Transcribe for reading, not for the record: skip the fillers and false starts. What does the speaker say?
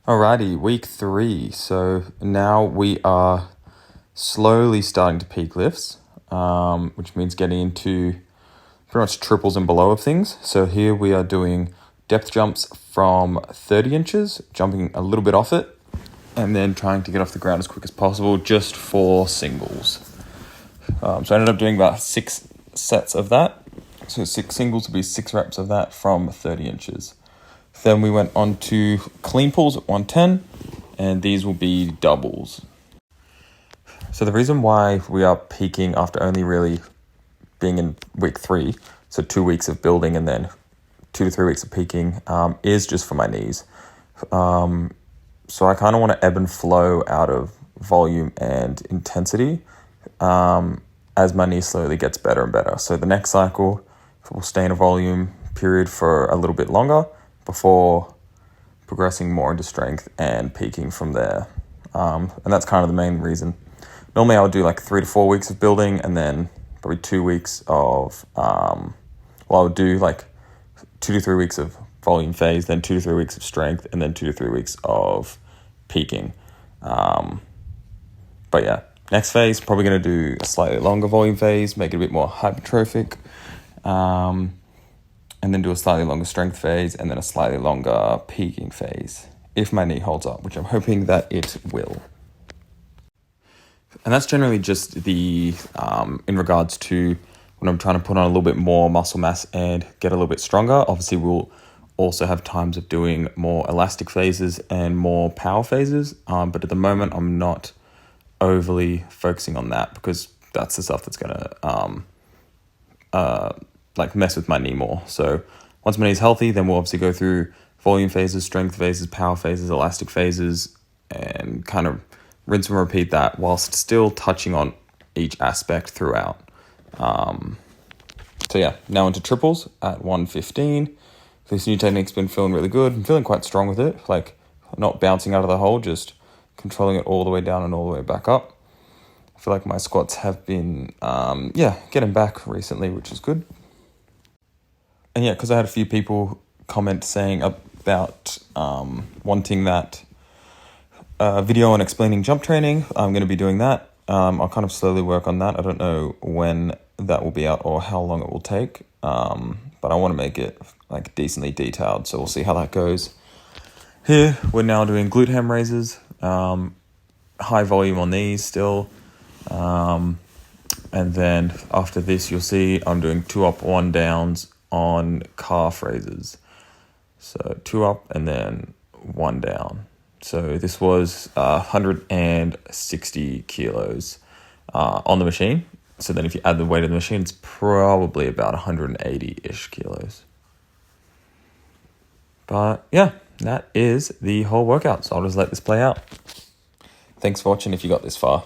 Alrighty, week 3. So now we are slowly starting to peak lifts, which means getting into pretty much triples and below of things. So here we are doing depth jumps from 30 inches, jumping a little bit off it, and then trying to get off the ground as quick as possible just for singles. So I ended up doing about 6 sets of that. So 6 singles would be 6 reps of that from 30 inches. Then we went on to clean pulls at 110, and these will be doubles. So the reason why we are peaking after only really being in week 3, so 2 weeks of building and then 2 to 3 weeks of peaking, is just for my knees. So I kind of want to ebb and flow out of volume and intensity as my knee slowly gets better and better. So the next cycle, we'll stay in a volume period for a little bit longer before progressing more into strength and peaking from there. And that's kind of the main reason. Normally I would do like 3 to 4 weeks of building and then probably 2 weeks of, I would do like 2 to 3 weeks of volume phase, then 2 to 3 weeks of strength, and then 2 to 3 weeks of peaking. But yeah, next phase, probably going to do a slightly longer volume phase, make it a bit more hypertrophic, and then do a slightly longer strength phase, and then a slightly longer peaking phase, if my knee holds up, which I'm hoping that it will. And that's generally just the, in regards to when I'm trying to put on a little bit more muscle mass and get a little bit stronger. Obviously, we'll also have times of doing more elastic phases and more power phases. But at the moment, I'm not overly focusing on that because that's the stuff that's going to mess with my knee more. So once my knee's healthy, then we'll obviously go through volume phases, strength phases, power phases, elastic phases, and kind of rinse and repeat that whilst still touching on each aspect throughout. So yeah, now into triples at 115. This new technique's been feeling really good. I'm feeling quite strong with it, like not bouncing out of the hole, just controlling it all the way down and all the way back up. I feel like my squats have been, getting back recently, which is good. And yeah, because I had a few people comment saying about wanting that video on explaining jump training, I'm going to be doing that. I'll kind of slowly work on that. I don't know when that will be out or how long it will take, but I want to make it like decently detailed, so we'll see how that goes. Here, we're now doing glute ham raises, high volume on these still, and then after this, you'll see I'm doing 2 up, 1 downs on calf raises. So 2 up and then 1 down. So this was 160 kilos on the machine. So then if you add the weight of the machine, it's probably about 180-ish kilos. But yeah, that is the whole workout. So I'll just let this play out. Thanks for watching if you got this far.